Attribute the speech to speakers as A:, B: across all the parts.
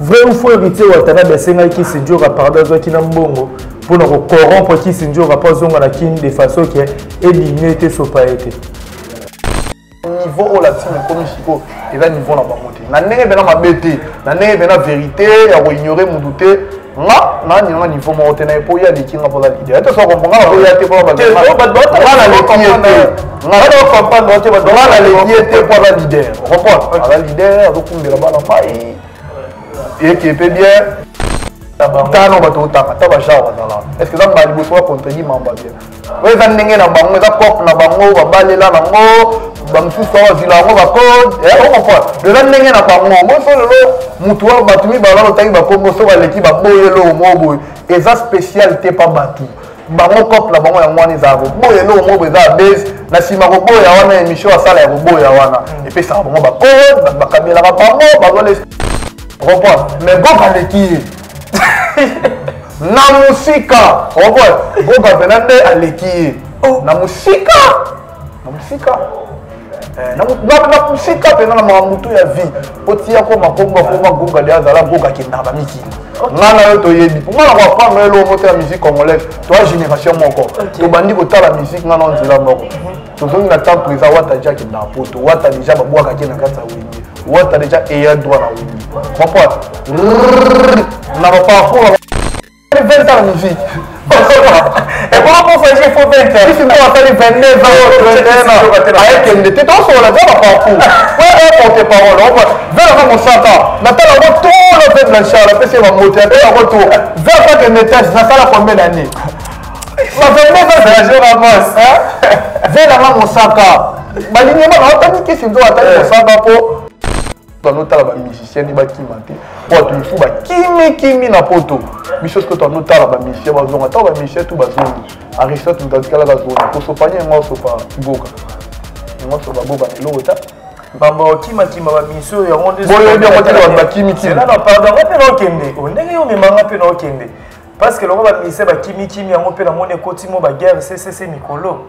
A: Vrai ou faux héritier Ouattara Bessenga qui se dit au pardon qui n'a mbongo pour nous corrompre qui se dit au rapport zonga la kin de façon qui est éliminée sur pas été.
B: Niveau au latin comme chico et là niveau na bamoté. Na ndenge bena mabete, na ndenge bena vérité ya ko ignorer mon douter. Na niveau mo tena po ya de kinga pour la leader. Eto so comprendre ko ya te pour ba. Na la leader. Comprendre. La leader do kumbela bana pai. Et qui peut bien tano bato taka ta ba jawa dala. Est-ce que ça m'a dit soit contredit mamba bien. Ouais ça ndenge na bango za pop na bango ba balela na ngo bamsu so zila ngo ba code. On comprend. De ça ndenge na bango mo so lelo mutu wa batumi ba la otaki ba kongo so ba leki ba boyelo mo boy. Et ça spécialité pas batu. Bango cop la bango ya ngwani za go. Boyelo mo boy za base na sima ko boya wana émission asala ya boya wana. Et puis ça bango ba code ba kabela ba bango ba les reprends. Mais Goga Leki na musika reprends. Goga Fernandez Aleki na musika na musika pena na mamutu ya vie otia ko makomba ko Goga de azala Goga kinaba miki ngana yo to yebi pour moi na kwa melo moto ya musique congolaise toi génération moko to bandi ko tala musique ngana nzela moko to zongi na temps présent wata jaki na poto wata déjà babwaka kina kata wengi wata déjà ayant droit na wengi comprends na ba parcours 20 ans de musique. Et comment on fait qu'il faut 20 ans? Si tu dois faire 29 ans, 21 ans, avec une de tes temps sur la voie parcours. Ouais, porte parole. Vers mon chata. Maintenant, on va tout le fait de la charle. Après, c'est ma moteur. Après, on retourne. Vers ça que mes tests, ça fait combien d'années? Ça fait 9 ans que je ramasse. Vers mon chata. L'alignement, on t'a dit que si tu dois attendre mon chata pour. Nous avons des musiciens qui kimi na poto biso que nous avons des musiciens bazonga ta ba musiciens tout bazonga Aristote nous dit kala bazonga ko sopanye ngo sopa boka ngo sopa boka lota
A: bamba kima ba miso ya ronde
B: boyo bien côté ba kimi
A: là non pardon pe no kende on ndenge yo memanga pe no kende parce que le ba musiciens ba kimi yango pe na mone kotimo ba guerre c'est Mikolo.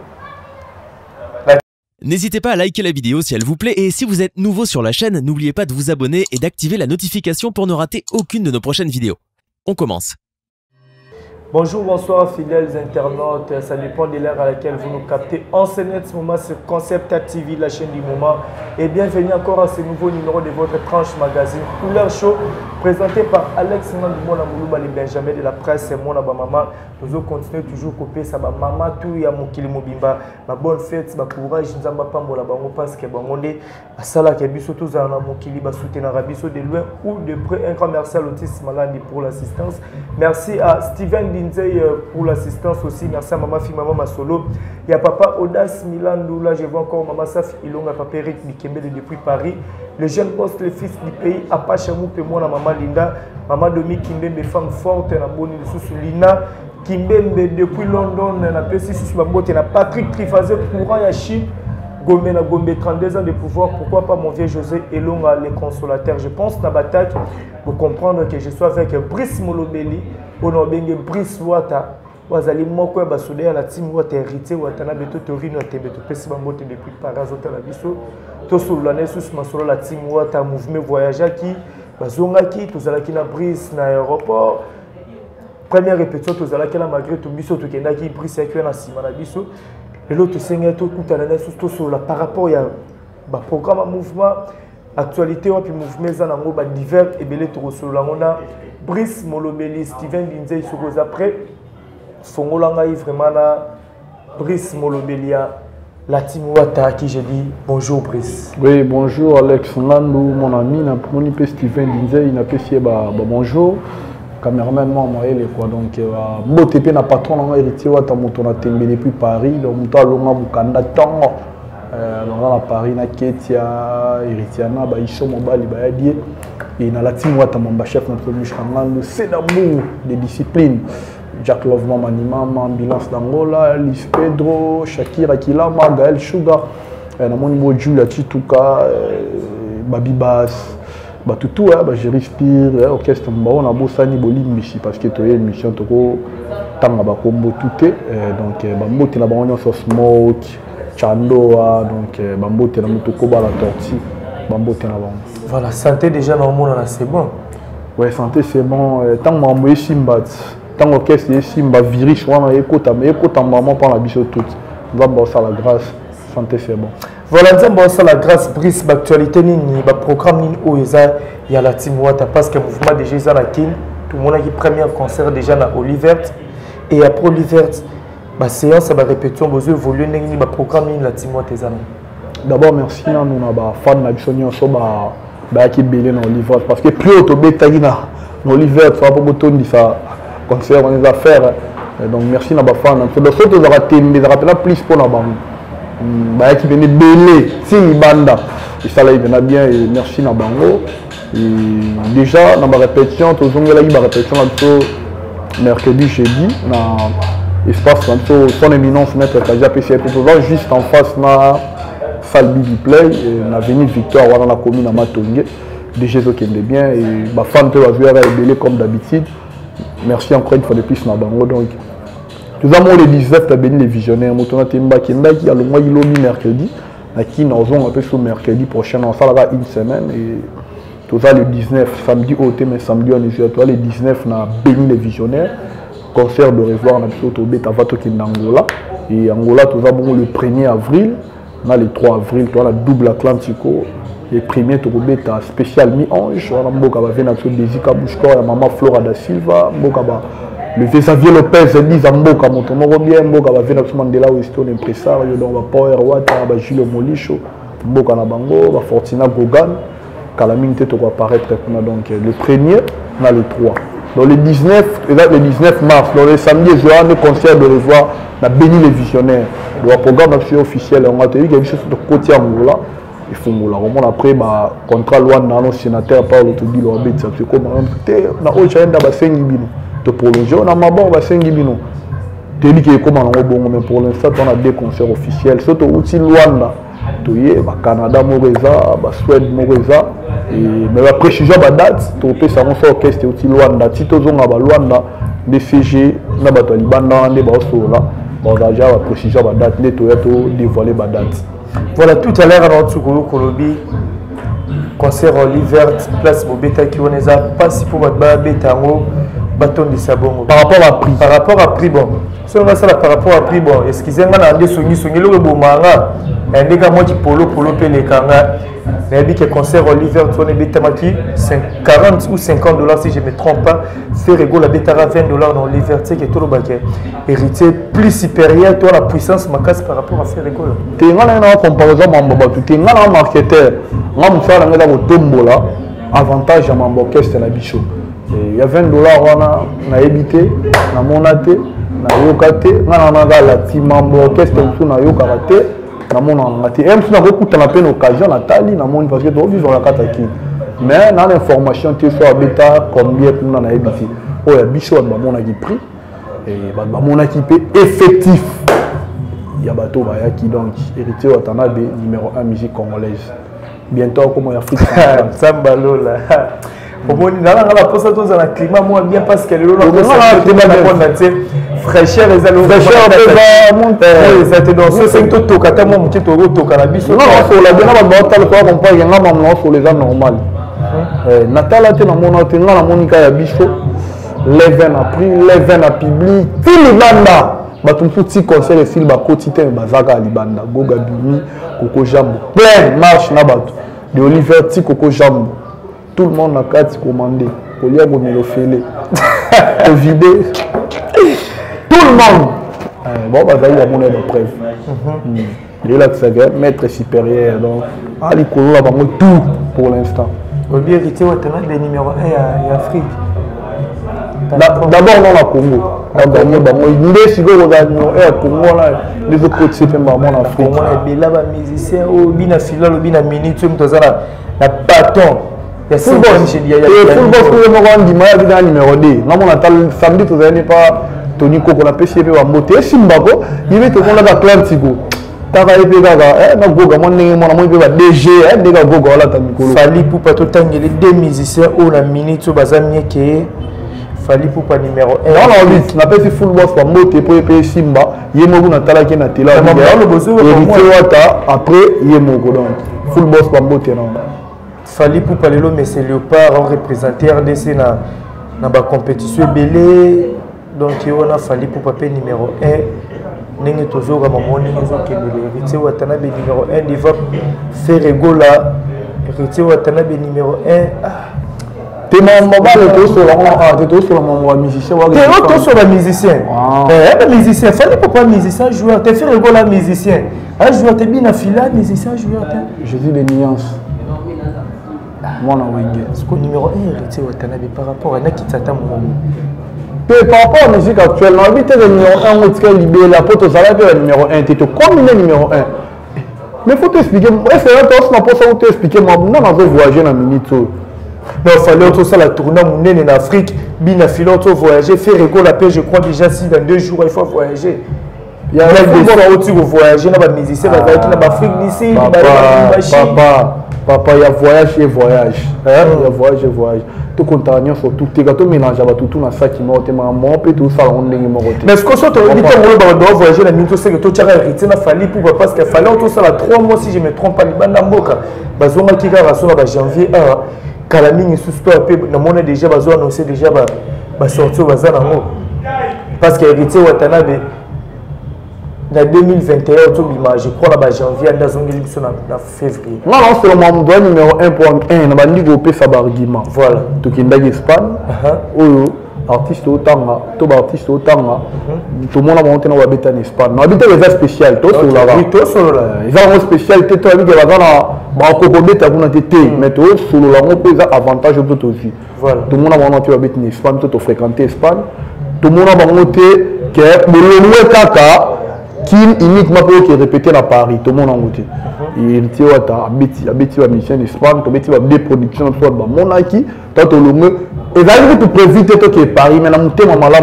C: N'hésitez pas à liker la vidéo si elle vous plaît et si vous êtes nouveau sur la chaîne, n'oubliez pas de vous abonner et d'activer la notification pour ne rater aucune de nos prochaines vidéos. On commence.
A: Bonjour, bonsoir fidèles internautes, ça dépend de l'heure à laquelle vous nous captez. En ce moment sur Concept TV, la chaîne du moment. Et bienvenue encore à ce nouveau numéro de votre tranche magazine Couleur Show, présenté par Alex Nandimona Moulouba, les Benjamin de la presse, et mon maman. Nous allons continuer toujours à couper ça, maman, tout y a mon kili mobimba, ma bonne fête, ma courage, nous allons pas m'en bango parce que bangonde, à Salah qui a biso tous à mon kili, ba soutenir Rabiso de loin ou de près. Un grand merci à l'autisme malade pour l'assistance. Merci à Steven pour l'assistance aussi. Merci à maman fille, maman Masolo. Il y a papa Audace Milandou, là je vois encore maman Safi Ilonga, papa Eric Mikembe depuis Paris. Le jeune poste, le fils du pays, Apachamou, moi, la maman Linda, maman Domi Kimbembe, femme forte, la bonne sous Lina, Kimbembe depuis London, la PCC, la Patrick Trifazé, courant à Chine, Gombe, 32 ans de pouvoir, pourquoi pas mon vieux José Elonga, les consolateurs. Je pense dans Batak, pour comprendre que je suis avec Brice Molobeli, on a bien Brice Wata, Wazali Moko, Basoude, la team Wata hérité, Watana Beto Torino, Tebeto Pessi Bambote depuis Paris, Hotel Abisso, Tosso l'année sous Masolo, la team Wata, mouvement voyageur qui, Bazongaki, tous à la Kina Brice, dans l'aéroport. Première répétition, tous à la Kina malgré tout, Bisso, tout qui Brice, et qui est dans Simana Bisso. Et l'autre, c'est tout à l'année sous Tosso, par rapport à programme à mouvement. Actualité, puis mouvement, divers et belé tout sur la mona. Brice Molobeli, Steven Lindsay, sur vos après. Fongolanga, vraiment là. Brice Molobelia, la team Wata, qui j'ai dit bonjour Brice.
D: Oui, bonjour Alex Nandou, mon ami, mon IP Steven Lindsay, il a apprécié bonjour. Cameraman, moi, quoi. Donc, moi, TP n'a pas trop héritier, Wata, mon tour a tembé depuis Paris, donc, mon tour a Bukanda, tant. Dans Paris, na Ketia, Héritiana, Baïcho, Mobali, Bayadier. Et dans la team, mon chef, notre Mouchkangan, c'est d'amour, des disciplines. Jack Love, Manima, Ambulance d'Angola, Liz Pedro, Shakira Kilama, Gaël Sugar, mon niveau Julia Chituka, Babi Bass, tout, je respire, orchestre, on a beau Sani Bolim, parce que tu as une mission, tu as combo tout. Donc, tu as une Smoke. Chandoa, donc Bambote na Mutoko la tortue, Bambote na Bambo.
A: Voilà, santé déjà dans le monde, c'est bon.
D: Ouais, santé c'est bon. Tant que maman Simba, tant que orchestre Simba virus, on a écouté maman par la biche toute. On va bosser la grâce. Santé c'est bon.
A: Voilà, nous avons bosser la grâce. Brice, l'actualité ni le programme ni où il y a la team Wata parce que le mouvement déjà est à Kin. Tout le monde a eu premier concert déjà dans Olivert et après Olivert, la séance va répétition besoin évoluer ni le programme ni la team Wata.
D: D'abord merci à nous na fan na bisoni so ba qui belé dans Olivert parce que plus auto betagi na Olivert ça pas bouton dit ça concert on les affaires donc merci na ba fan donc les autres ont raté mais ça rappelle plus pour na bango ba qui venait belé si banda et ça là il vient bien et merci na bango et déjà dans ma répétition tout le monde là il va répétition mercredi jeudi na espace son éminence maître Kaja PC juste en face na salle du play na avenue Victoire dans la commune à Matongé déjà qui est bien et ma femme te va jouer avec belé comme d'habitude merci encore une fois de plus na bango donc nous avons le 19 à béni les visionnaires motona temba qui a le mois il mercredi à qui nous avons un peu sur mercredi prochain on ça là une semaine et tout ça le 19 samedi au thème samedi on est toi le 19 na béni les visionnaires concert de revoir na biso to beta vato qui Angola et Angola tout ça bon le 1er avril. On a le 3 avril, on a le double Atlantico. Le premier, tu as spécial mi-ange. On a venir avec Désika Bouchkor, la maman Flora da Silva. Le Xavier Lopez, Elisa Mboka, Montono bien. Mboka va venir avec Mandela Weston, impresario. Donc, Power Wata, Gilles Molicho, Mboka Nabango, Fortina Gogan. Calamine, tu vas apparaître. Donc, le premier, on a le 3. Donc, le 19 mars, donc, le samedi, il y a un concert de revoir. On a béni les visionnaires. Le programme officiel, on a dit qu'il y a des choses de côté à Angola. Il faut que après, le contrat Luanda, le sénateur parle autour de l'Orbit. C'est comme on a déjà un 5 bino. De prolonger, on a un 5 bino. Tu dis que comme on a bon, mais pour l'instant, on a des concerts officiels. Surtout aussi Luanda. Tu es Canada, Moreza, Suède, Moreza. Mais après, je suis déjà date. Tu peux savoir que l'orchestre aussi Luanda. Si tu es Luanda, des CG, on a des Taliban, des Bassola. On a déjà précisé la date, les Toyota dévoilé la date.
A: Voilà, tout à l'heure, à notre Kolobi, concert Olivert, place Bobeta qui on est à pas si pour votre bétango, bâton de sabon.
D: Par rapport à prix.
A: Par rapport à prix, bon. Si on a ça par rapport à prix, bon, excusez-moi, on a des souvenirs, le bon manga, un des gars, moi qui polo, les kanga. Mais il y a un concert Olivert, tu as 40 ou 50 $, si je ne me trompe pas. Faire égaux la bétara 20 $ dans Olivert, tu sais que tout le baquet. Héritier plus supérieur, toi la puissance ma casse par rapport à faire égaux.
D: Tu as une comparaison, tu as un marketeur, tu as un tombola, avantage à mon orchestre la bichot. Il y a 20 $, on a évité, on a monaté, on a yokaté, on a la team orchestre, on a yokaté. Même si on a beaucoup de occasion, parce que tu vivre la carte. Mais dans l'information, tu sais bêta combien on a habité. Il y a bichot, on a pris. Et on a équipé effectif. Il y a bateau qui donc héritier Watanabe numéro 1 musique congolaise. Bientôt comme en Afrique.
A: Sambalo là. Au moins dans la poste dans un climat moins bien parce que le fraîcheur les allo fraîcheur va monter les attendances c'est tout to kata mo mki to to cannabis non so la bien ba hotel ko on pas yanga mam no so les gens normal natala te na mona te na monika ya biso leven a pris leven a public tout le banda batum petit concert et film ba quotidien bazaka libanda goga bimi koko jambo plein marche na bato de Oliver ti koko jambo tout le monde a carte commandé pour lui avoir le fêlé au vider tout le monde bon bah ça y a mon aide de preuve il là que ça vient maître supérieur donc ali kolo là bango tout pour l'instant au bien héritier wa tena des numéro 1 à Afrique
D: d'abord dans la Congo on gagné bango ndé siko ko za numéro 1 à Congo là les autres côtés c'est pas mon Afrique
A: on est là ba musicien au bina filal au bina minute tu mtozana la bâton. Il y a football, il y a football,
D: il y a numéro 2. Non, samedi, tu n'as pas Tony Koko, on a pu essayer de monter. Simbako, il y a tout le monde à Atlantico. Tu as été là, Goga, mon DG, Goga, là,
A: Fali pour pas tout le temps, il y a deux musiciens où la minute, Bazamie qui est Fali pour pas numéro 1.
D: Non, on a pu football, pour monter pour payer Simba. Il y a mon Natala qui est là.
A: Après,
D: il y a mon football, pour monter.
A: Fali pour parler mais c'est Léopard en représenté RDC dans la compétition belé donc on a Fali pour papier numéro 1 n'est toujours à mon niveau qui est héritier Watanabe numéro 1 il va faire Regola héritier Watanabe numéro 1
D: t'es mon mobile sur la musicien
A: t'es sur la musicien musicien Fali pour pas musicien joueur t'es fait Regola musicien un joueur t'es bien affilé musicien joueur
D: je dis les nuances. Moi,
A: ce que numéro 1 héritier Watanabe par rapport à Nakitata Momo.
D: Par rapport à la musique actuelle, on a le numéro 1, on a libéré la pote aux arabes, le numéro 1, tu es comme le numéro 1. Mais il faut t'expliquer, est-ce que tu expliquer, moi, non, on veut voyager dans la minute. Non,
A: il fallait tout ça, la tournée en Afrique, bien filote voyager, faire école la paix, je crois déjà si dans 2 jours il faut voyager. Il y a des fois où tu veux voyager, dans les musiciens, dans l'Afrique d'ici,
D: Papa, il y a voyage et voyage. Il y a voyage et voyage. Tout contaminant sur tout. Tu as mélange avec tout dans ça qui m'a été mon peu tout ça on est mort.
A: Mais ce que tu as dit que tu voyager la minute c'est que tu as hérité na Fali pour parce qu'il fallait tout ça la 3 mois si je me trompe pas libanda mboka. Bazonga ki ka rasona ba janvier 1 Kalamini susto peu na mona déjà bazo annoncer déjà ba sortir bazana ngo. Parce que hérité Watanabe en 2021, je crois que janvier, en février.
D: Non, c'est le membre numéro 1 pour 1. On va développer sa argument.
A: Voilà.
D: Tu es en Espagne. Artiste autant, tout artiste autant. Tout le monde a monté dans en Espagne. On habite les spéciales. Tout sur la
A: oui, tout sur la
D: ils ont une spécialité. Tu as vu que la mais tout sur la on peut avantage tout aussi.
A: Voilà.
D: Tout le monde a monté en Espagne, tout fréquenté Espagne. Tout le monde a monté que le Kaka qui uniquement pour qui répéter à Paris, tout le monde en route. Il tient à Betty la mission d'Espagne, tu Betty des productions soit Monaki, toi tu le et d'ailleurs tu prévu toi qui est Paris, mais la montée maman là,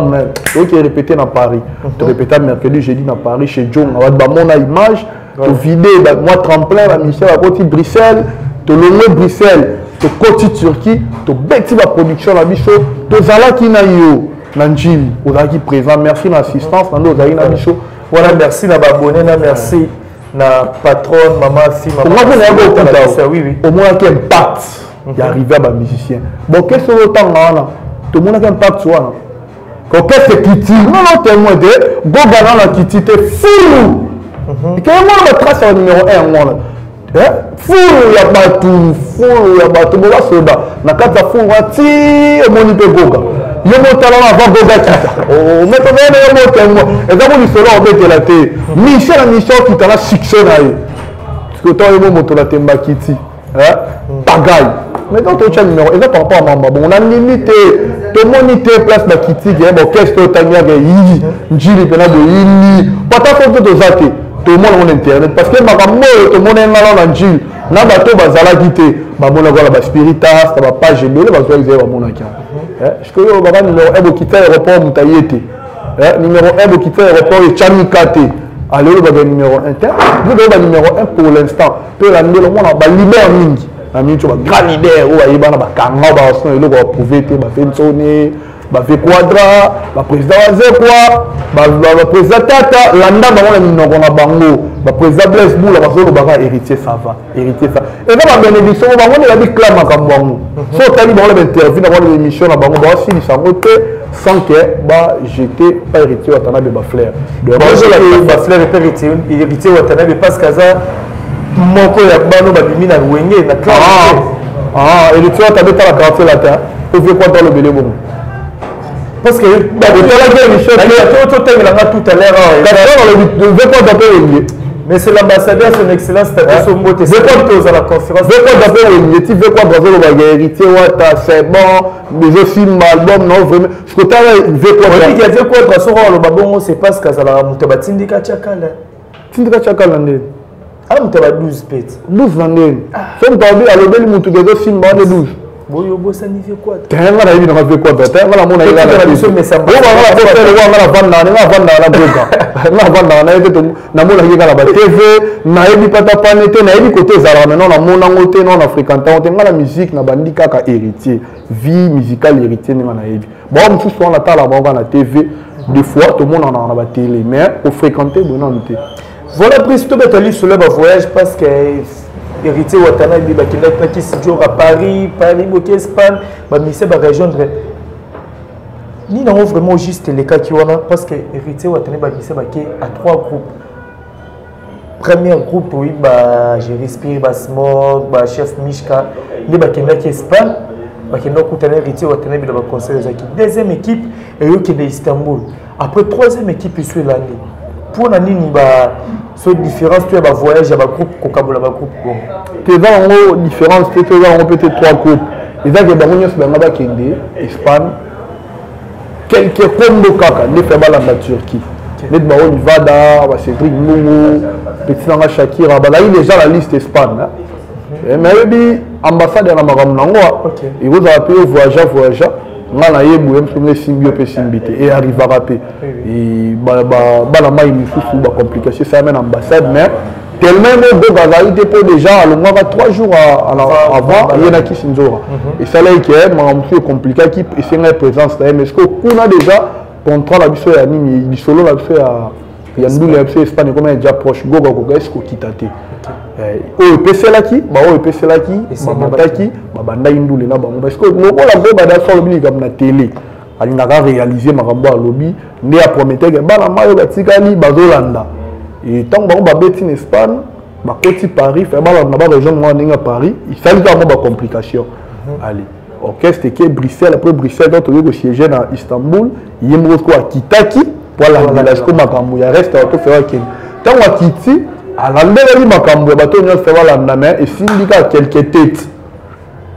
D: toi qui répéter à Paris, tu répéter mercredi jeudi à Paris chez John, on va mon image, tu vider moi tremplin la mission à côté Bruxelles, tu le Bruxelles, tu côté Turquie, tu Betty la production la bicho, tu zala qui na yo, Nanjil, on a qui présent, merci l'assistance, nous avons na bicho.
A: Voilà, merci à abonné, merci à patronne, maman, fille, maman.
D: Oui. Au moins, il y a un impact qui arrive à un musicien. Bon, qu'est-ce que le temps là? Tout le monde a un impact sur là. Qu'est-ce que Kitty? Non, tellement de Goga dans la Kitty, t'es fou! Et quand moi, je trace au numéro 1, moi. Fou, il y a batou, fou, il y a batou, bon, là, soda. Na kata fou, on va tirer, on y peut Goga. Il y a mon talent avant Goga Kita. Oh, maintenant, il y a mon talent. Et d'abord, il sera en bête la télé. Michel, qui t'a la succès là. Parce que toi, il y a mon talent Temba Kitty. Pagaille. Maintenant, tu as le numéro. Et là, par rapport à Mamba, bon, on a limité. Tout le monde était place de Kitty. Bon, qu'est-ce que tu as dit? Njili, pena de Ili. Pas ta faute de Zate. Tout le monde a internet. Parce que tout le monde est là dans Njili. Na bato bazala quitté. Babona voilà ba spiritas, ta page belé, bazo ils ont mon account. Je que yo baba numéro 1 quitter aéroport Moutayete. Numéro 1 quitter aéroport Chamikate. Allez le baba numéro 1. Vous avez le numéro 1 pour l'instant. Peut la numéro 1 ba libère mingi. La mingi tu va grand leader ou ayeba na ba kanga ba son elo ko prouver te ba fensone. Bah fait quadra, bah président Azekwa, bah président Tata, l'anda dans le minongo na bango, bah président Blaise Boula, bah solo bah héritier ça va, héritier ça. Et là bah bénédiction, bah on a dit clame à Kambango. So tali bah on a interview dans l'émission na bango, bah aussi ça monte sans que bah j'étais pas héritier Watanabe bah Flair.
A: Donc moi je bah Flair est héritier Watanabe parce que ça mon ko ya bano bah bimina wenge na clame.
D: Héritier Watanabe ta la quartier là terre. Vous faites quoi dans le belé bon?
A: Parce que tout à l'heure, mais c'est l'ambassadeur, son excellence, c'est mot et c'est à la conférence.
D: Tu veux quoi dans le héritier, c'est bon, les films, album, non, vraiment. Ce que tu as quoi
A: il y a dit quoi, de toute façon, le babon, c'est parce que ça a monté à Tindika Tchakala.
D: Tindika Tchakala,
A: ah, on t'a 12 pètes.
D: 12 l'année. Si on t'a dit à l'obéli, on t'a dit film, on est 12.
A: Bon, yo bossa ni fait quoi?
D: T'es un gars qui n'a fait quoi? T'es un gars qui n'a fait quoi?
A: Mais ça va.
D: On va vendre la boga. On va vendre la boga. Na mona qui la TV, na ebi pata panete, na ebi côté zara maintenant na mona ngote non fréquentant, on la musique na bandi kaka héritier, vie musicale héritier na ebi. Bon, on tous on attend la boga na TV, des fois tout le monde en a la télé, mais au fréquenter bon non.
A: Voilà, Christo Betali sur le voyage parce que héritier Watanabe bakenda qui studio à Paris boké Espagne ba mise ba rejoindre ni non vraiment juste les cas qui wana parce que héritier Watanabe ba mise ba à 3 groupes. Premier groupe oui ba je respire ba smog ba chef Mishka ni bakenda qui Espagne bakenda kutana héritier Watanabe ba conseil zaki. Deuxième équipe et yo qui de Istanbul. Après troisième équipe ici l'année. Pour nani ni ba so différence tu as ba voyage à ba groupe kokabola ba groupe bon.
D: Tu vas en différence tu vas en peut-être 3 groupes. Les gars ba ngonyos ba ngaba kende Espagne. Quelques combos kaka ne fait pas la Turquie. Net ba Olivada, ba Cédric Mungu, petit nanga Shakira, ba là il déjà la liste Espagne. Mais bi ambassadeur na makambo nango. Et vous avez payé voyage. Ngana yebu yemsonge simbio pe simbité et arrivera pe et bala mai misusu ba complication ça amène ambassade mais tellement de gazalité pour déjà le mois 3 jours avant il y en a qui s'inzora et ça là qui est c'est compliqué qui et c'est une présence là mais est-ce que on a déjà contrat la biso ya nini du solo la biso ya ndule ya biso Espagne comme déjà proche goga goga est-ce que kitate o PC là qui ba o PC là qui ba mataki ba banda indule na bango parce que loko la go ba da solo bili comme na télé ali na réaliser makambo à lobby ne a promettre que bana mayo batikali bazolanda et tant ba ba beti en Espagne ba koti Paris fait bala na ba région moi ninga Paris il fallait vraiment ba complication allez orchestre qui est Bruxelles après Bruxelles donc au siège na Istanbul yembo ko akitaki pour la village ko makambo ya reste to faire que tant akiti à l'endroit makambo bato nyonso fait la main et syndicat quelques têtes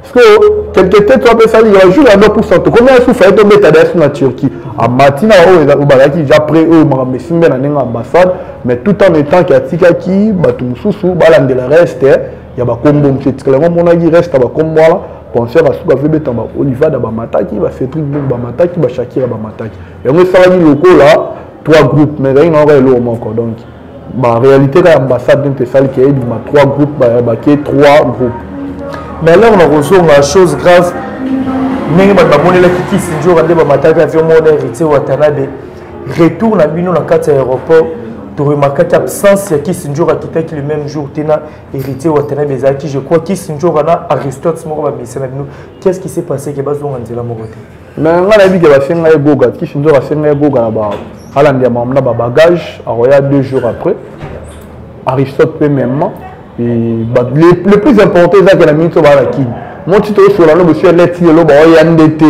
D: parce que quelques têtes on peut ça il y a jour à 9% combien sous fait tomber ta dessus na Turquie à matina au balaki déjà près eux makambo simbe na ninga ambassade mais tout en étant katika ki bato mususu balande la reste il y a ba kombo mchetikala mona gi reste ba kombo là penser à souka vebe tamba Olivada ba mataki ba Cédric ba mataki ba Shakira ba mataki et on ça va locaux là 3 groupes mais il y en a le encore donc en réalité l'ambassade d'un salle qui est il y a 3 groupes qui 3 groupes
A: mais là on a reçu une chose grave mais ba monela qui sinjo rande ba mataki avion mon héritier Watanabe retour na bino na carte aéroport tu remarques l'absence qui sinjo a quitté le même jour tena héritier Watanabe zaki je crois qui sinjo na Aristote moko ba misena bino qu'est-ce qui s'est passé que bazo nganzela moko te
D: mais ngala bi ke ba senga egoga qui sinjo ba senga egoga na ba alandi mamna ba bagage aroya 2 jours après Aristote peut même et le plus important c'est que la minute ba la kin mon titre sur la monsieur leti lo ba yandete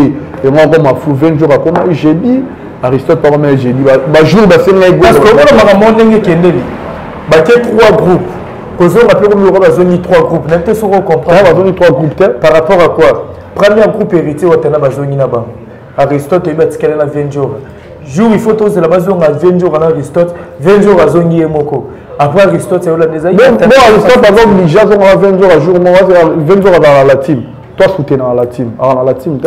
D: et moi comme a fou 20 jours à comment j'ai dit Aristote par moi j'ai dit ba jour ba senga egoga
A: parce que on m'a monté que ndeli ba ke 3 groupes cause on rappelle comme ba zone 3 groupes n'était sur comprendre
D: ba zone 3 groupes
A: par rapport à quoi premier groupe héritier Watanabe zone na ba Aristote il va tikala na 20 jours jour il faut tous la base on a 20 jours en Aristote 20 jours à zone yemoko après Aristote c'est là déjà
D: bon Aristote par exemple déjà on a 20 jours à jour moi 20 jours dans la team toi soutien dans la team dans la team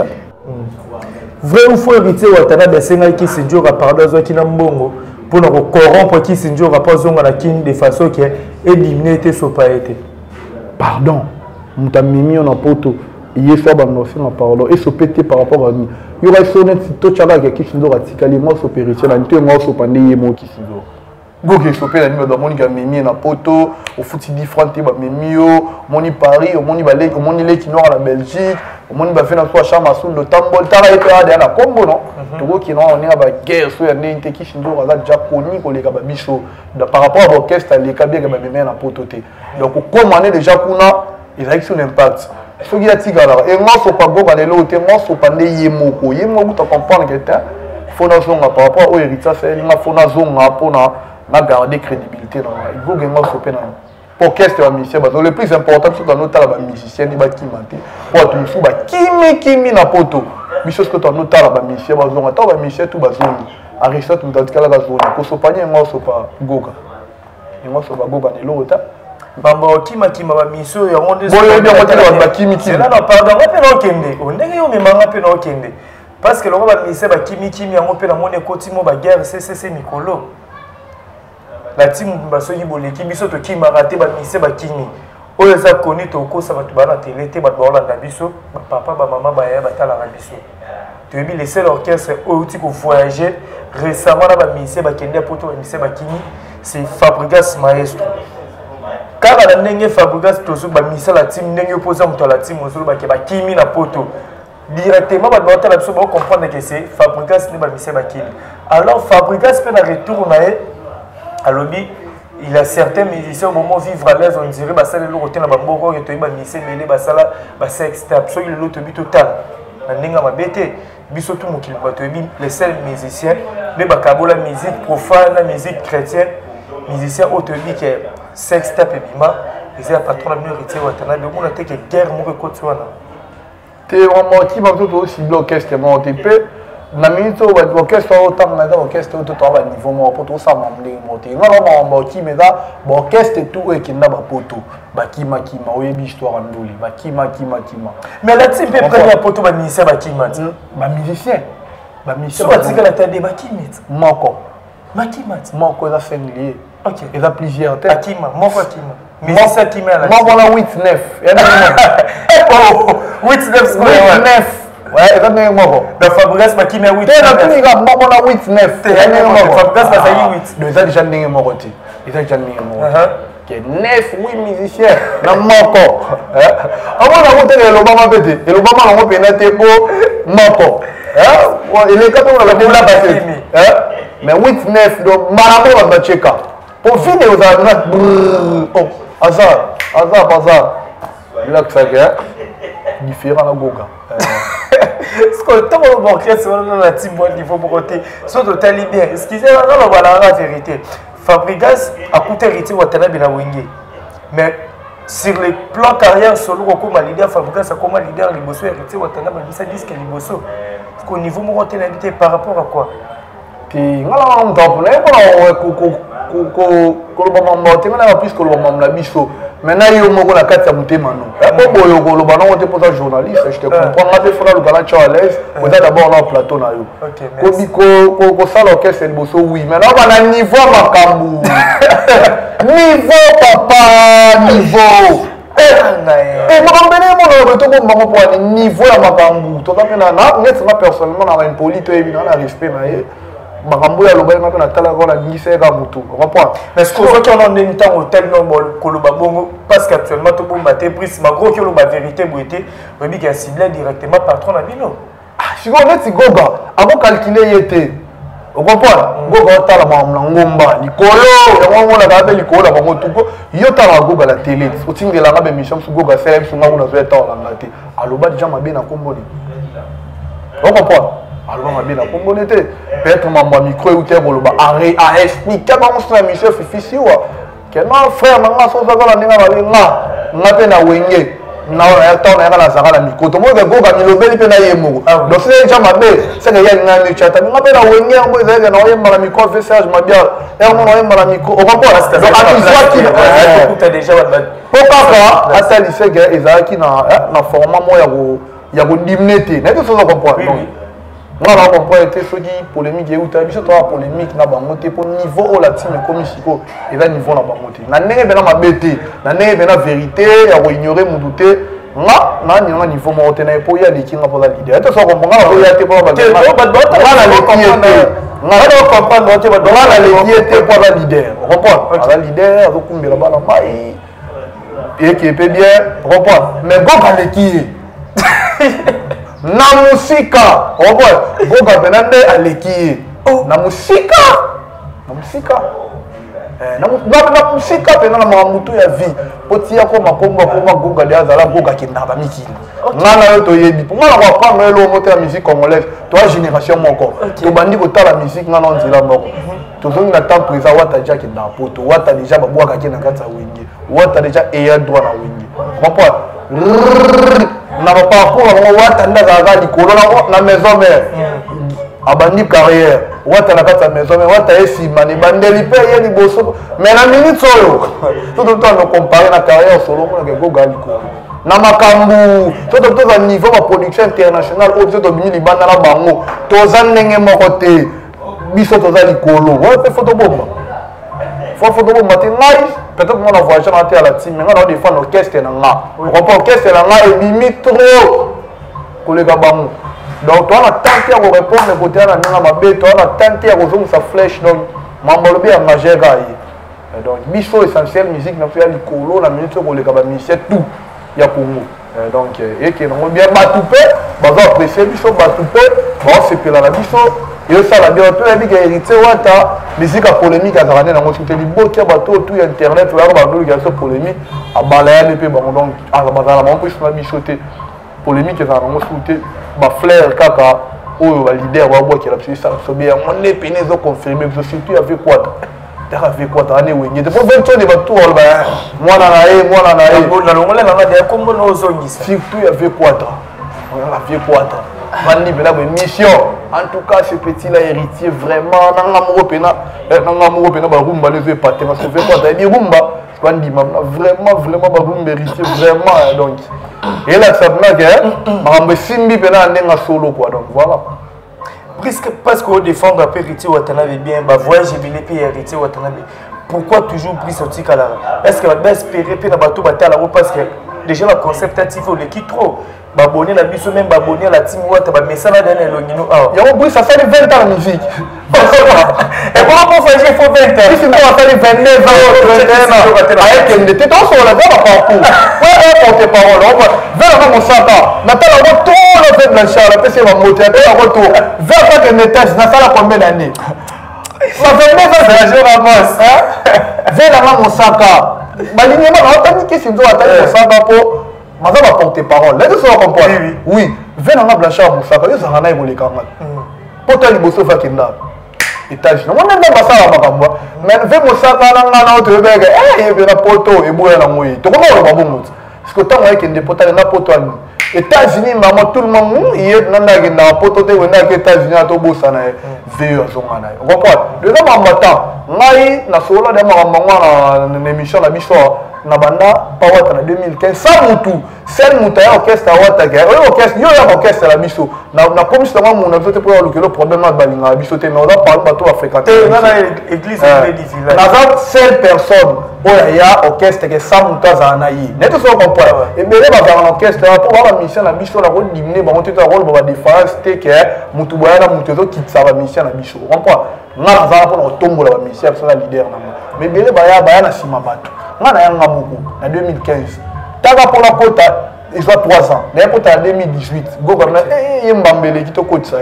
A: vrai ou faux héritier Watanabe senga qui se jours à pardon zo kina mbongo pour nous corrompre qui se jours à pas zonga la kin de façon qui est éliminer te so pas été
D: pardon mutamimi on a poto il est fort dans nos pardon et se péter par rapport à nous il y aura sonné si tout chara qui se jours à tikali moi so péritiel en tout moi so pandé yemo qui se jours
B: goke sopé la nuit dans moni mimi na poto au foot différent ba mimio moni Paris au moni balé au moni les qui nord à la Belgique au moni ba fait na so chambre sous le tambol tara et à la combo non tout qui non on est ba guerre so ya nte qui shindo za déjà connu ko les ka ba biso par rapport à l'orchestre les ka bien ba mimi na poto té donc comme on est déjà kuna il a son impact so qui a tigala et moi so pas goka les loté moi so pandé yemoko yemoko tu comprendre que faut na zonga par rapport au héritage c'est na faut na zonga pour na garder crédibilité dans il faut que moi sopé dans orchestre wa musicien parce que le plus important c'est dans notre la musicien ba kimate pour tout sou ba kimi na poto biso ce que dans notre la musicien ba zonga ta ba musicien tout ba zonga Aristote nous dit kala ba zonga ko sopanye ngo sopa goga ngo sopa goga ne lota
A: bamba kima ba miso ya onde
B: boyo bien motel ba kimi
A: c'est là non pardon ngape no kende on ndenge yo memanga pe no kende parce que le ba musicien ba kimi yango pe na mone kotimo ba guerre c'est mikolo la team basoki boleki biso to kima raté ba mise ba kimi oyo za koni to ko sa batu bana télé te batu ba biso ba papa ba maman ba ya batala na biso to bi laisser l'orchestre oyo ti ko voyager récemment na ba mise ba kende poto ba mise ba kimi c'est Fabregas Maestro Car à la nenge Fabregas tozo ba misa la team nenge opposé à la team ozolo ba ke ba kimi na poto. Directement ba doit la ba comprendre que c'est Fabregas ne ba misa ba kimi. Alors Fabregas peut na retour na à lobby. Il y a certains musiciens au moment vivre à l'aise, on dirait que ça le côté na bamboko et toi musicien mêlé basala c'est absolument l'autre but total. Ndinga mabete biso tout mon kilomètre les seuls musiciens les bakabola musique profane la musique chrétienne musiciens autobi qui est sextap et bima ils ont patron la minorité watana mais on a été que guerre mon côté wana.
B: T'es vraiment qui va tout aussi bloquer ce que mon TP. Na minute où l'orchestre autant na l'orchestre tout à niveau mo poto ça mamle monter ngala mo ki meda l'orchestre tout et qui na ba poto ba kima oyebi histoire ndoli ba kima
A: mais la type est prendre poto ba musicien ba kima
B: ba musicien
A: so batika la tête ba kimit
B: moko za singlier
A: OK
B: il y a plusieurs
A: têtes kima moko kima musicien kima la
B: moi voilà 8 9
A: 8 9
B: ouais, exactement moi.
A: Le Fabregas m'a qui met 8.
B: T'es là, tu n'as pas 8 9.
A: Fabregas m'a fait 8.
B: Ils ont déjà mis mon côté. Ils ont déjà mis mon côté. Qui est 9 8 musiciens. Non moko. Avant la route de l'Obama pété. Et l'Obama a pénétré pour moko. Il est quand on a la passé. Mais 8 9 donc Marabo va checker. Pour finir aux arnaques. Oh, hasard. Là que ça vient. Différent à Goga.
A: Parce que tant que l'orchestre est dans la team, il faut pour côté. Soit total bien. Excusez, on va la vérité. Fabregas a coûté hérité Watana Benawenge. Mais sur le plan carrière, solo comme leader, Fabregas a comme leader, Liboso hérité Watana Benawenge, disque Liboso. Parce qu'au niveau monté l'habité par rapport à quoi?
B: Puis, on a un temps pour les maintenant, il y a un cas de monter maintenant. Il y a un journaliste, je te comprends. On a à l'aise. On a d'abord un plateau. Oui, maintenant, on a un niveau Macambou. Niveau, papa, niveau. Et moi, niveau à Macambou. Personnellement, on a un politique, on a un respect. Makambo ya loba nga na tala ko na ngise ka mutu comprends
A: mais ce qu'on fait on est temps hôtel non koloba bongo parce qu'actuellement tout bon baté prise ma gros que la vérité boité oui qui a ciblé directement patron na bino
B: si on est goga avant calculer yete on comprend goga tala ma ngomba likolo ya ngomba la ka likolo ba motuko yo tala goga la télé o tingela nga be mission su goga sele su nga una zo eta la ngati aloba déjà mabe na komboni on comprend. Alors, on a bien la communauté. Peut-être que mon micro a expliqué comment c'est la mission Fifi. Que non, frère, maman, si on a un wenge. On a un micro. Tout le monde est beau, il est bel et bien. Donc, si les gens m'appellent, c'est qu'il y a un chat. On appelle un wenge, on peut dire que on micro, fait ça, je m'appelle. Et on a un micro. On va pas. Donc, à tout ça, qui est déjà. Pourquoi à ça, il fait que les gens qui ont un format, il y a une dimnité. N'est-ce que ça comprend? Moi, je comprends que c'est polémique. Il y a une polémique na bangote pour niveau au latin comme chico et là niveau na bangote. Na nenge bena mabete, na nenge bena vérité, ya ko ignorer mon doute. Na niveau mo tena po ya likinga pour la leader. Est-ce que vous comprenez ko ya te pour ba. Na comprendre que ba na leader pour la leader. Comprends? La leader ko kumbela bana mai. Et qui est bien, comprends? Mais bon quand le qui na musika goga benande aleki na musika na musika pena na mamutu ya vie potia ko makomba goga de azala goga kinaba mikili ngana yo to yebi pour moi na prendre le moteur de musique congolaise toi génération moko to bandi ko tala musique ngana nzela moko to zongi na temps présent wata déjà ki na poto wata déjà babwaka ki na kata wenge wata déjà eya droit na wenge comprends na parcours on wata ndaza likolo na maison mère abandi carrière wata na kata maison mère wata esima ni bandeli pe ye liboso mais na minute solo tout le temps on compare na carrière solo na goga likolo na makambu tout à niveau de production internationale au to bini libanda na bango toza ndenge moko te biso toza likolo wa pe photo bomba peut-être que mon voyage à la team, mais on a des fois l'orchestre. On comprend l'orchestre et limite trop. Donc, on a tenté à répondre côté à la main, on a tenté à rejoindre sa flèche. Donc, je suis majeur. Donc biso essentiel musique na fait likolo la minute ko le ka ba musicien tout ya Congo. Donc et que non bien batoupe bazo apprécier biso batoupe bon c'est pela la biso et ça la bien tout la biga hérité wata musique à polémique à zarané na ngoti libo kia bato tout internet là ba do ga so polémique a balaya pe bon donc à bazala mon peut na biso té polémique za ngo souté ba flair kaka ou ba leader ba bois qui la ça so bien on est péné zo confirmer surtout avec quoi avec quoi t'as né oui il faut 20 ans de bateau bah moi na na longole na de kombo no zongisa surtout avec quoi avec quoi mandi bela mission en tout cas ce petit là héritier vraiment nanga mo pena ba rumba les épater parce que fait quoi t'as dit rumba bandi vraiment ba rumba héritier vraiment donc et là ça m'a que ma simbi pena ndenga solo quoi donc voilà.
A: Presque parce qu'on défend un peu héritier Watanabe bien, bah voyage et bien héritier Watanabe. Pourquoi toujours pris sorti Kalara? Est-ce que va espérer que na bateau batte à la roue parce que déjà le concept actif on l'équipe trop. Babonner la biso même babonner la team Wata ba messala dans le longino.
B: Il y a un bruit ça fait 20 ans la musique.
A: Et comment faut faire il faut 20 ans.
B: Si on va faire 29 ans, avec une tête on sur la voie parcours. Ouais, porte-parole. On va vers mon sata. Maintenant on va tout le fait blanchard, la PC va monter à retour. Vers pas que métage na sala combien d'années? Ça fait 29 ans que je avance, hein? Vers mon sata. Malignement on t'a dit que c'est doit attendre mon sata pour Maza va porter parole. Là, tu sais comprendre. Oui. Venez à Blanchard Moussaka. Ils sont en train de les camarades. Pour toi, les bosses va qu'il n'a. Étage. Non, on n'a pas ça à Makamba. Mais venez Moussaka, on a autre bag. Eh, il y a un poteau et bouille à mouille. Tu comprends le babou? Parce que tant qu'il y a des potes, il y a un poteau. États-Unis, maman, tout le monde, il y a un poteau. Il y a un États-Unis à tout bout. Ça n'a vu à son anaï. On comprend. Deuxième en matin, Maï, na solo de ma émission la bichon. Nabanda Pawata en 2015 sans mutu seul mutu ya orchestre Wata ga orchestre yo ya orchestre la biso na comme ça mon azote pour le problème na balinga biso te mais on va parler bateau fréquenter
A: na église de village
B: na seule personne oya ya orchestre que sans mutu za na yi net so comprendre et bele ba dans orchestre pour la mission la biso la rôle diminuer ba on te rôle ba défense te que mutu boya na mutu zo quitte ça va mission la biso comprendre na za pour tomber la mission c'est la leader na mais bele ba ya na sima bato ngana yanga moko en 2015 taga pour la quota il soit 3 ans d'ailleurs pour en 2018 gouvernement mbambele qui to coach ça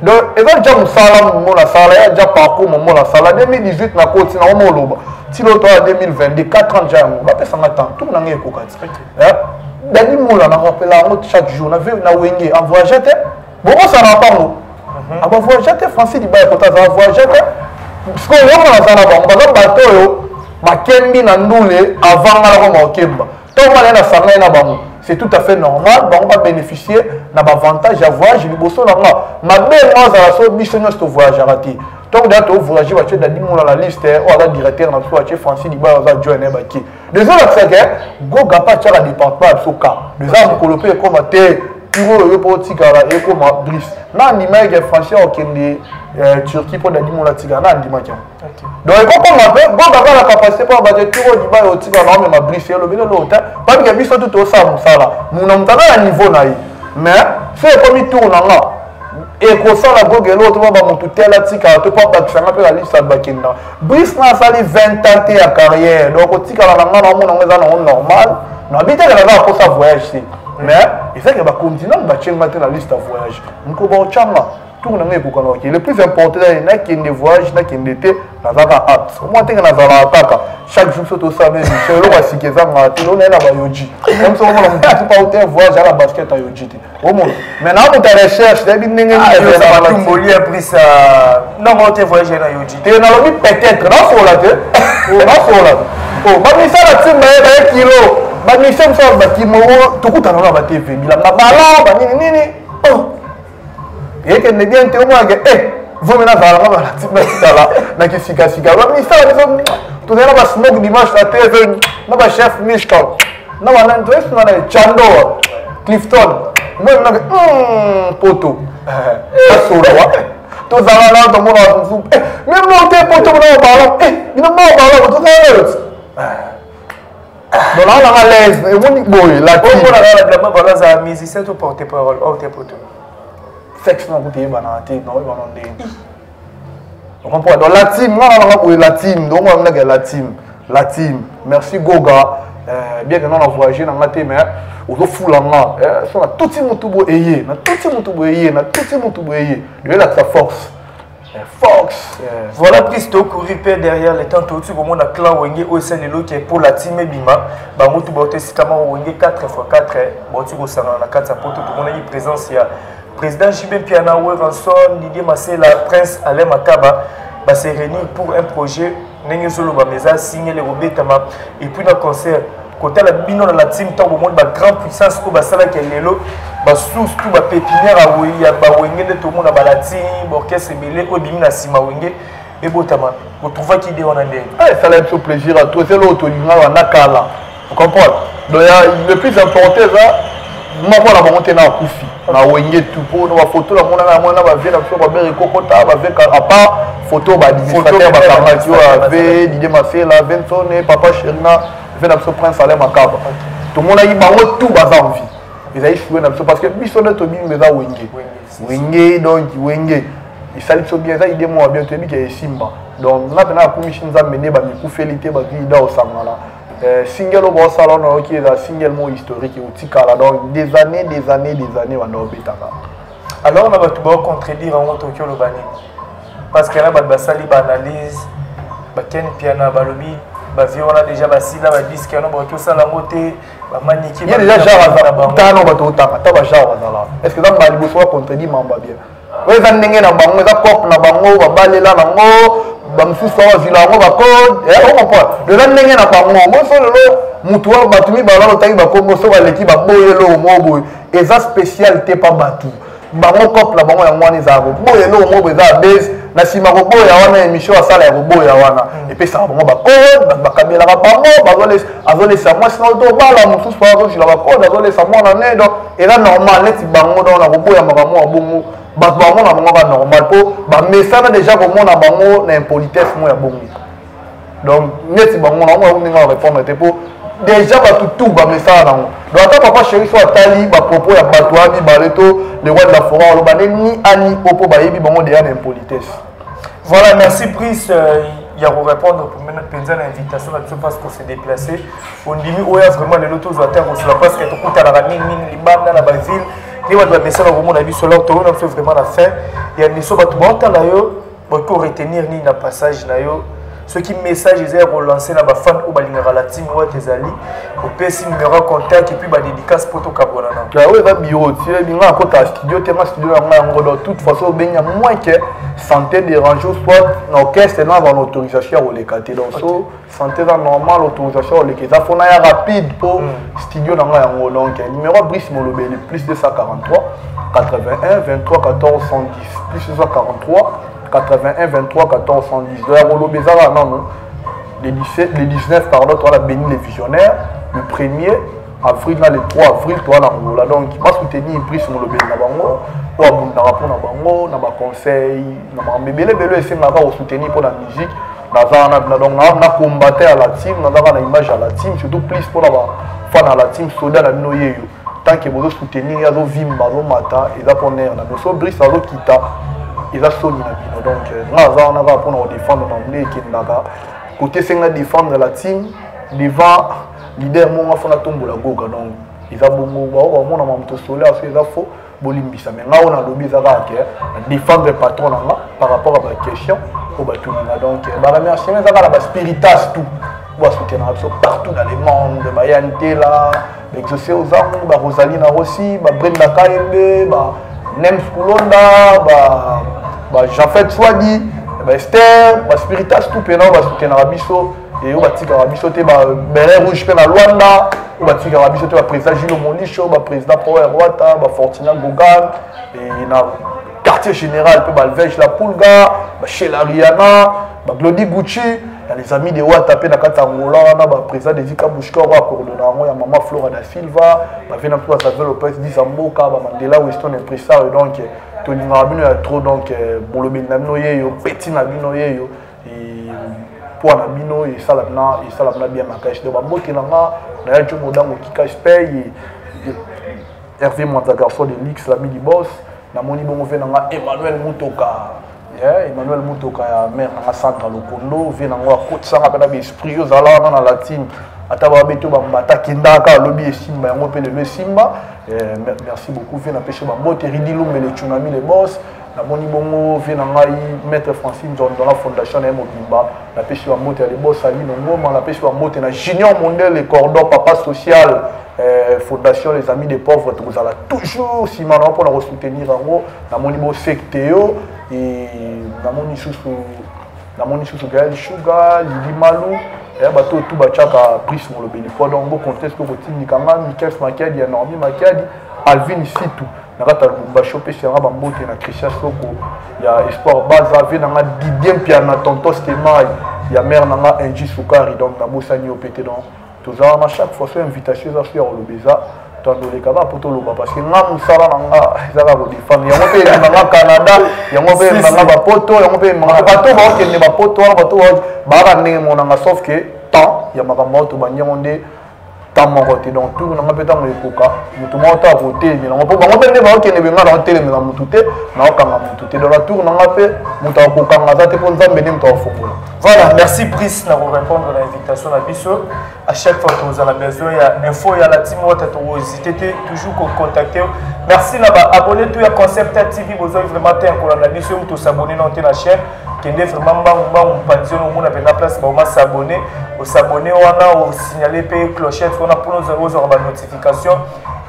B: donc et donc déjà musala mo la sala ya déjà parcours mo la sala 2018 na coach na mo loba ti lo to en 2022 4 ans déjà ba pesa ngata tout na ngeko kati dani mo la na rappela chaque jour na na wenge en voyage te bon ça na parlo aba voyage te Francis di ba ko ta voyage te parce que yo na sala ba ba bateau yo Makembi na ndule avant la Makemba. Tant que na sanga na bango, c'est tout à fait normal. On va bénéficier d'un avantage à voyage. Il bosso na nga. Ma belle moi ça so missionnaire ce voyage raté. Donc d'ailleurs au voyage va tu dadi mon la liste ou la directeur na so tu Francis di ba za joindre baki. Déjà là c'est que go gapa tu la département soka. Déjà mon colopé comme té pour le potikala et comme brief. Na ndima ke Francis okende Turquie pour dadi mon la tigana ndima ki. Donc il faut qu'on m'appelle, bon d'avoir la capacité pour abattre tout le monde au tigre, non mais ma brise le bien l'autre, pas que bien tout au ça, mon homme à niveau naï, mais c'est comme il tourne là, et qu'on sent la gogue l'autre, on va monter tel tigre, tu peux pas que ça m'appelle la liste à Bakina. Brice n'a sali 20 ans de carrière, donc au tigre là, on normal, non habite là pour ça voyage, mais il fait que va continuer à battre la liste à voyage, on peut pas chamba. Le plus important, c'est qu'il y ait des voyages, qu'il y ait des actes. Moi, je suis en chaque jour, je suis en train de faire des voyages. Je suis en train de faire des voyages à la basket à Yoji. Maintenant, on a recherche, je suis en train de faire des voyages. Non, on a voyagé à Yoji. Tu es dans le peut-être, non, c'est là. Oh, mais ça, la team, il y a un kilo. Mais ça, c'est un kilo. Tout le monde a battu. Il a battu. Et que ne bien te au moins que vous maintenant ça va la petite là na qui sika mais ça tout là va smoke dimanche la TV na ba chef Mishka na va nan dress na Chando Clifton moi na poto ça solo tout ça là dans mon même monter poto na ballon il ne m'a ballon tout ça donc là on a l'aise et on dit boy la pour la ballon ça musicien tout porter parole poto sexe na côté bana te non ba non de on comprend dans la team non la team donc on a la team la team. Merci Goga. Bien que nous avons voyagé dans la team, mais on a fou la main. On a tout le monde tout boyé, on a tout le monde tout boyé, on a tout le monde tout boyé. Il a sa force. Fox.
A: Voilà, prise de courir derrière les temps tout le monde a clan Wenge au sein de l'eau qui est pour la team Bima. Bango tout boté sikama Wenge 4x4. Bon tu go sana na 4 poto tout le monde est présence il y a président JB Piana Wevanson, Didier Massé, la prince Alain Makaba va se réunir pour un projet Nenge Solo Bameza signer les Robetama et puis dans concert côté la bino dans la team tant au monde ba grande puissance au basala qui est lelo ba sous tout ba pépinière à oui ya ba Wenge de tout le monde ba la team orchestre belé au bimi na sima Wenge et botama vous trouvez qui dit on a des
B: ça l'a fait plaisir à toi c'est l'autre linga na kala vous comprenez donc le plus important ça moi voilà ba monter na kufi na Wenge tout pour na photo la mona ba vient na so ba bere kokota ba avec à part photo ba administrateur ba Karmatio avec Didier Massé la Benson et papa Cherna vient na so prince Alain Makaba tout le monde a eu bango tout bas envie ils a échoué na so parce que bisonne to bi meza Wenge donc Wenge il s'allie so bien ça il dit moi bien to bi que Simba donc là maintenant commission za mené ba miku félité ba vida au Sangala single au bon salon qui est un single mot historique au Tikala donc des années on a obétaka
A: alors on va tout contredire en Tokyo le bani parce que là ba sali ba analyse ba ken piano ba lobi ba vi on a déjà ba sila ba disque on ba tout ça la moté ba maniki
B: il y a déjà genre tano ba to ta ba genre là est-ce que dans ba liboso contredire mamba bien ouais ça ndenge na bango za pop na bango ba balela na ngo bamsusu awazilango bakode on comprend lelo ndenge na bango moso lelo mutu wa batumi balalo tangi bakombo so baleki baboyelo mobo eza spécialité pa batu bango couple bango ya ngwani za ko boyelo mobo eza base na sima ko boya wana émission asala ya ko boya wana et puis ça bango bakode bakabela ka bango azole sa moi sinon do bala mususu pa zo la bakode azole sa moi na nedo eza normal leti bango do na ko boya makamo abongo bato bango na bango ba normal po ba message déjà comme na bango na impolitesse mo ya bongi donc neti bango na bango ninga répondre te po déjà bato tout ba message na bango donc ata papa chéri so atali ba propos ya bato abi baleto le roi de la forêt lo bané ni ani opo ba yebi bango déjà na impolitesse.
A: Voilà, merci Brice. Il y a pour répondre pour maintenant penser l'invitation parce qu'on s'est déplacé on dit oui vraiment les lotos à terre sur la place que tout coûte à la ramine libana la ville. Les gens doivent laisser mon avis sur leur tour, on fait vraiment la fin. Il y a des choses qui vont retenir ni le passage. Ceux qui message ils ont relancé la fan ou la team ou tes alliés. Au PC numéro contact et puis dédicace pour tout cabona.
B: Oui, va bureau, tu es bien à côté studio, tu es studio de toute façon, il y a moins que santé dérange soit l'orchestre dans l'autorisation ou les catés donc santé normal autorisation ou les catés. Ça faut aller rapide pour studio dans la donc numéro Brice Molobé plus 243 81 23 14 110 plus 243 81 23 14 110 de la Molobé ça non les 19 pardon toi la béni les visionnaires le 1er avril là le 3 avril toi là donc va soutenir Brice Molobé na bango ou abunda rapport na bango na ba conseil na ba bébé essayer na ba soutenir pour la musique donc na combattre à la team na na image à la team surtout plus pour la fan à la team soda na bino yeyo tant que vous soutenir ya zo vimba zo mata et za poner na so Brice azo kita et za soni na bino donc na va pour nous défendre dans les qui ndaka côté senga défendre la team devant leader mon afona tombola goga donc ils a bongo ba mona mamto solaire c'est ça faux bolimbisa mais là on a lobby ça va défendre le patron par rapport à la question au bateau donc bah remercier mais ça va la spiritas tout va soutenir partout dans le monde Bayante là exaucer aux armes bah Rosalina Rossi bah Brenda Kaembe bah Nem Skulonda bah Jean-Fait Swadi bah Esther bah spiritas tout pénal va soutenir Abisso et on va tirer Abisso te bah Beret Rouge pe na Luanda on va tirer Abisso te bah président Gilles Monicho bah président Power Rwata bah Fortina Gogan et na quartier général pe bah Alvej la Pulga bah chez la Rihanna bah Glody Gucci il y a les amis de Rwata pe na Katangola na bah président de Zika Bushkoro à Coordonamo ya maman Flora da Silva bah vient pour sa Lopez Dizamboka bah Mandela Weston impresario donc Tony Marabino a trop donc Bolobi na bino yeyo petit na bino yeyo et pour na bino et ça la bien ma cache de babote nanga na ya jomo dango ki cache paye Hervé Monta garçon de Lix l'ami du boss na moni bongo fe nanga Emmanuel Mutoka Emmanuel Mutoka ya mère na Sandra Lokondo vient na ngwa kotsanga pena bi esprit yo zala na la team ataba beto ba mbata kindaka lobby Simba yango pe le Simba. Merci beaucoup vient na pêcher ba mbote Ridilou mais le tsunami les boss na moni bongo vient na ngai maître Francine John dans la fondation na Mobimba na pêcher ba mbote les boss ali ngoma na pêcher ba mbote na Junior Mondel les cordon papa social fondation les amis des pauvres vous allez toujours si maintenant pour la soutenir en gros na moni bo secteur et na moni sous Gaël Sugar Lili Malou et bateau tout bachaka prise mon le béni pendant un beau contexte que vous tenez quand même Michael Makadi ya Normi Makadi Alvin Situ na kata ba choper sur ba mbote na Christian Soko ya Espoir Baza na Didier Piana tonton Stemai ya mère na Angie Soukari donc na bosani opété donc tous à chaque fois c'est invitation à faire le beza tando les kaba poto loba parce que nga musala nga ezaka ko défendre yango pe na Canada yango pe na ba poto yango pe na bato ba ke ne ba poto bato ba ba ndenge monanga sauf que temps ya makambo to banyangonde temps moko te donc tout na peta mo ekoka mutu mo ta voter mais na po bango pe ne ba ke ne benga na tele na mutu te na okanga mutu te dans la tour na pe mutu akokanga za te po nzambe ne mutu afokola.
A: Voilà, merci Brice de répondre à l'invitation à Bisso. À chaque fois que vous avez besoin, il y a info, il y a la team, vous êtes toujours contacter. Merci là-bas. Abonnez-vous à Concept TV, vous avez vraiment été en la Bisso, vous s'abonner dans la chaîne. Qui est vraiment on pension au monde avec la place, on va s'abonner. Vous s'abonner, on a signalé payer clochette, on a pour nous avoir la notification.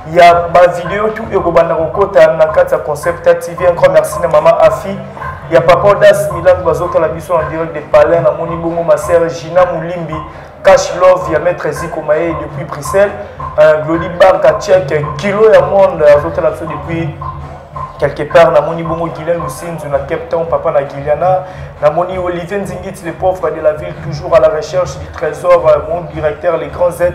A: Il y a ma vidéo tout et au Concept TV. Encore merci à maman Afi. Il y a Papa Das Milan Bazoka la mission en direct de Palais, na Moni Bongo, ma sœur Gina Moulimbi, Cash Love, il y a Maître Ziko Maé depuis Bruxelles, Glody Bank, Tchèque, Kilo et Monde, Azoka la depuis quelque part, na Moni Bongo, Guylaine Lucine, na Cape Town, Papa na Guyliana, na Moni Olivier Nzingit, les pauvres de la ville, toujours à la recherche du trésor, mon directeur, les grands Z,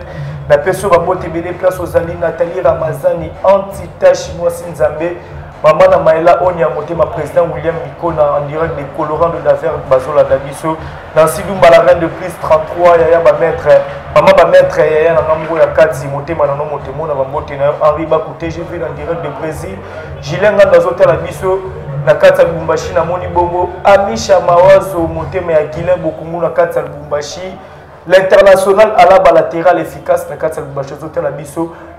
A: la personne va monter des places aux alliés, Nathalie Ramazani, Anti-Tache, Moissi Nzambé. Maman na Maïla Onia monté ma président William Mikona en direct des colorants de Daver Bazola Dabiso dans Sidumba la reine de plus 33 yaya ba maître maman ba maître yaya na ngambo ya Katsi monté manano monté mona ba mbote na Henri Bakoute j'ai vu en direct de Brésil Gilenga Bazola Dabiso na Katsa Lubumbashi na Moni Bongo Amisha Mawazo monté mais ya Gilen Bokungu na Katsa Lubumbashi. L'international à la balatéral efficace,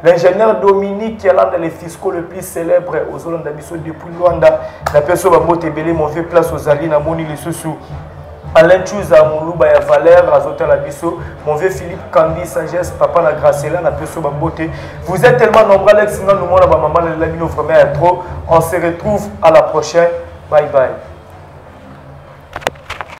A: l'ingénieur Dominique qui est l'un des fiscaux le plus célèbre aux Hollandais depuis Luanda, la personne va monter belé, mon vieux place aux Alines, à Moni les Soussous. Alain Chouz à Moulouba et à Valère, à Zotel Abisso, mon vieux Philippe Candy, Sagesse, Papa la Gracela, la personne va beauté. Vous êtes tellement nombreux, Alex, sinon nous, maman, la lamine, vraiment trop. On se retrouve à la prochaine. Bye bye.